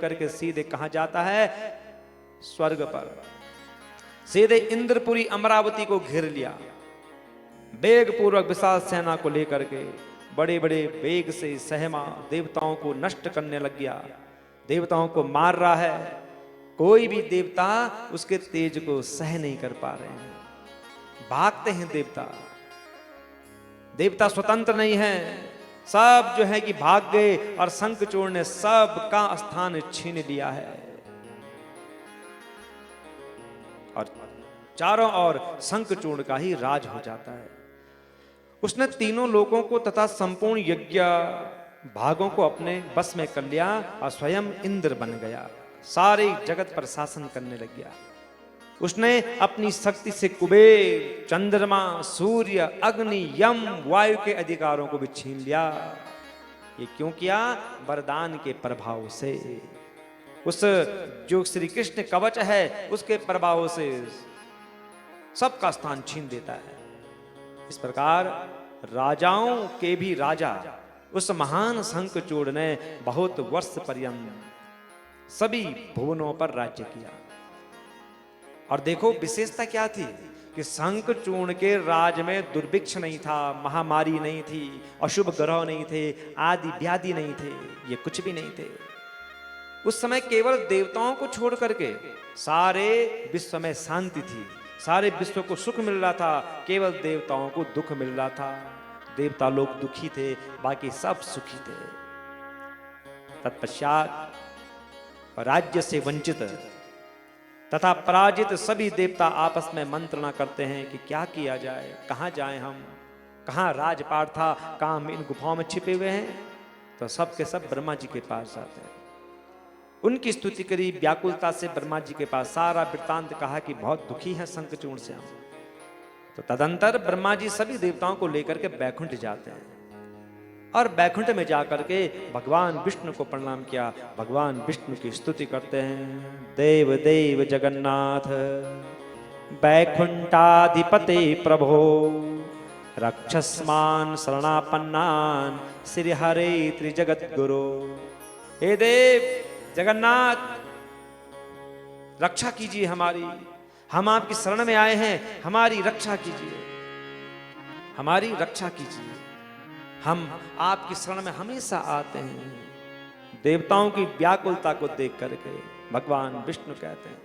लेकर के सीधे कहां जाता है? स्वर्ग पर। सीधे इंद्रपुरी अमरावती को घेर लिया, वेग पूर्वक विशाल सेना को लेकर के बड़े बड़े वेग से सहमा देवताओं को नष्ट करने लग गया, देवताओं को मार रहा है। कोई भी देवता उसके तेज को सह नहीं कर पा रहे हैं, भागते हैं देवता। देवता स्वतंत्र नहीं है, सब जो है कि भाग गए और शंखचूड़ ने सब का स्थान छीन लिया है और चारों ओर शंखचूड़ का ही राज हो जाता है। उसने तीनों लोगों को तथा संपूर्ण यज्ञ भागों को अपने बस में कर लिया और स्वयं इंद्र बन गया, सारे जगत पर शासन करने लग गया। उसने अपनी शक्ति से कुबेर, चंद्रमा, सूर्य, अग्नि, यम, वायु के अधिकारों को भी छीन लिया। ये क्यों किया? वरदान के प्रभाव से। उस जो श्री कृष्ण कवच है उसके प्रभाव से सबका स्थान छीन देता है। इस प्रकार राजाओं के भी राजा उस महान शंखचूड़ ने बहुत वर्ष पर्यंत सभी भुवनों पर राज्य किया। और देखो विशेषता क्या थी कि शंखचूड़ के राज में दुर्भिक्ष नहीं था, महामारी नहीं थी, अशुभ ग्रह नहीं थे, आदि व्याधि नहीं थे, ये कुछ भी नहीं थे। उस समय केवल देवताओं को छोड़ करके सारे विश्व में शांति थी, सारे विश्व को सुख मिल रहा था, केवल देवताओं को दुख मिल रहा था। देवता लोग दुखी थे, बाकी सब सुखी थे। तत्पश्चात राज्य से वंचित तथा पराजित सभी देवता आपस में मंत्रणा करते हैं कि क्या किया जाए, कहां जाएं हम, कहां राजपाट था, कहां हम इन गुफाओं में छिपे हुए हैं। तो सब के सब ब्रह्मा जी के पास जाते हैं, उनकी स्तुति करी, व्याकुलता से ब्रह्मा जी के पास सारा वृत्तांत कहा कि बहुत दुखी है शंखचूड़ से हम। तो तदंतर ब्रह्मा जी सभी देवताओं को लेकर के बैकुंठ जाते हैं और बैकुंठ में जाकर के भगवान विष्णु को प्रणाम किया। भगवान विष्णु की स्तुति करते हैं। देव देव जगन्नाथ बैकुंठाधिपते प्रभो रक्षस्मान शरणापन्नान श्री हरे त्रिजगत गुरु। हे देव जगन्नाथ, रक्षा कीजिए हमारी, हम आपकी शरण में आए हैं, हमारी रक्षा कीजिए, हमारी रक्षा कीजिए। हम आपकी शरण में हमेशा आते हैं। देवताओं की व्याकुलता को देख करके भगवान विष्णु कहते हैं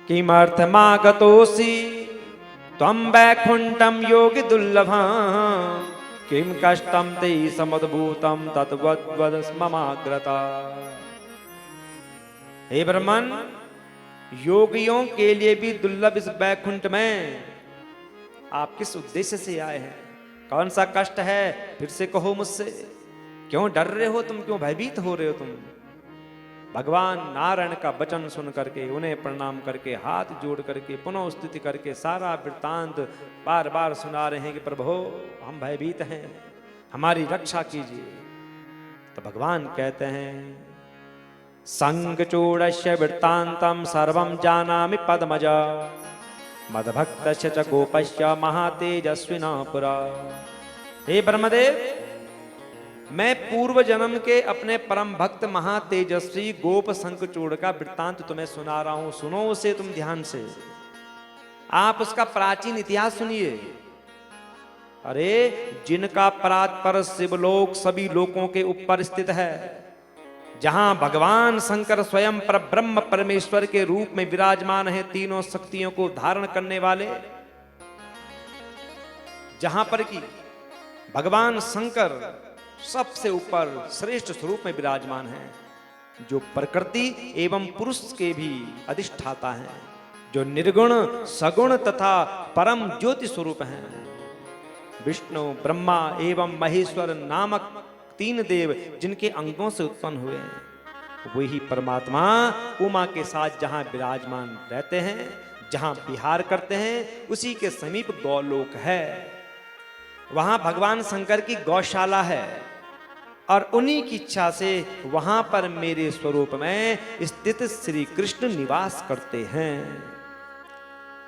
किमर्थमागतोसि त्वं वैकुंठम योगी दुर्लभम किम कष्टम ते समुद्भूतम तद्वद्वद ममाग्रता। हे ब्रह्मन, योगियों के लिए भी दुर्लभ इस वैकुंठ में आप किस उद्देश्य से आए हैं? कौन सा कष्ट है? फिर से कहो मुझसे। क्यों डर रहे हो तुम, क्यों भयभीत हो रहे हो तुम? भगवान नारायण का वचन सुन करके, उन्हें प्रणाम करके, हाथ जोड़ करके, पुनः स्तुति करके सारा वृत्तांत बार बार सुना रहे हैं कि प्रभु हम भयभीत हैं, हमारी रक्षा कीजिए। तो भगवान कहते हैं शंखचूड़स्य वृत्तांतम सर्वं जानामि पद्मजा मदभक्तस्य च गोपस्य महातेजस्विना पुरा। हे ब्रह्मदेव, मैं पूर्व जन्म के अपने परम भक्त महातेजस्वी गोप शंखचूड़ का वृत्तांत तुम्हें सुना रहा हूं, सुनो उसे तुम ध्यान से। आप उसका प्राचीन इतिहास सुनिए। अरे जिनका परात्पर शिवलोक सभी लोकों के ऊपर स्थित है, जहां भगवान शंकर स्वयं पर ब्रह्म परमेश्वर के रूप में विराजमान है, तीनों शक्तियों को धारण करने वाले, जहां पर कि भगवान शंकर सबसे ऊपर श्रेष्ठ स्वरूप में विराजमान है, जो प्रकृति एवं पुरुष के भी अधिष्ठाता हैं, जो निर्गुण सगुण तथा परम ज्योति स्वरूप हैं। विष्णु, ब्रह्मा एवं महेश्वर नामक तीन देव जिनके अंगों से उत्पन्न हुए हैं, वही परमात्मा उमा के साथ जहां विराजमान रहते हैं, जहां विहार करते हैं, उसी के समीप गौलोक है। वहां भगवान शंकर की गौशाला है और उन्हीं की इच्छा से वहां पर मेरे स्वरूप में स्थित श्री कृष्ण निवास करते हैं।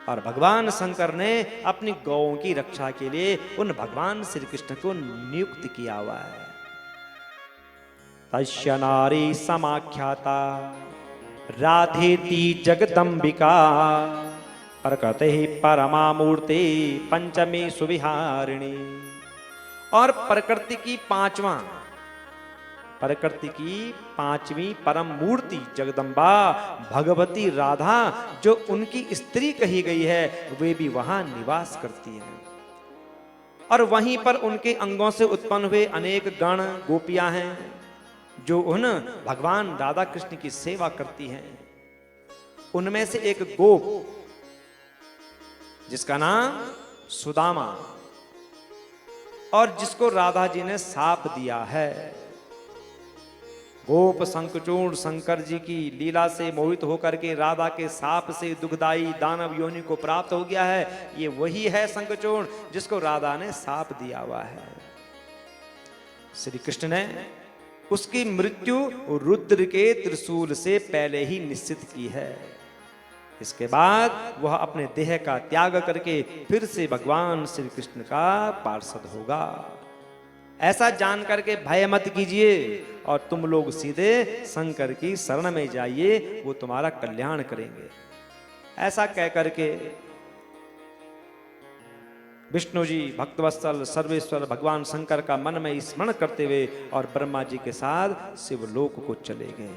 और भगवान शंकर ने अपनी गौओं की रक्षा के लिए उन भगवान श्री कृष्ण को नियुक्त किया हुआ है। तस्य नारी समाख्याता राधेति जगदम्बिका प्रकृति परमा मूर्ति पंचमी सुविहारिणी। और प्रकृति की पांचवी परम मूर्ति जगदम्बा भगवती राधा जो उनकी स्त्री कही गई है, वे भी वहां निवास करती हैं। और वहीं पर उनके अंगों से उत्पन्न हुए अनेक गण गोपियां हैं जो उन भगवान राधा कृष्ण की सेवा करती हैं। उनमें से एक गोप जिसका नाम सुदामा, और जिसको राधा जी ने साप दिया है। गोप शंखचूर्ण शंकर जी की लीला से मोहित होकर के राधा के साप से दुखदाई दानव योनि को प्राप्त हो गया है। ये वही है शंखचूर्ण जिसको राधा ने साप दिया हुआ है। श्री कृष्ण ने उसकी मृत्यु रुद्र के त्रिशूल से पहले ही निश्चित की है। इसके बाद वह अपने देह का त्याग करके फिर से भगवान श्री कृष्ण का पार्षद होगा। ऐसा जान करके भय मत कीजिए और तुम लोग सीधे शंकर की शरण में जाइए, वो तुम्हारा कल्याण करेंगे। ऐसा कह करके विष्णु जी भक्तवत्सल सर्वेश्वर भगवान शंकर का मन में स्मरण करते हुए और ब्रह्मा जी के साथ शिवलोक को चले गए।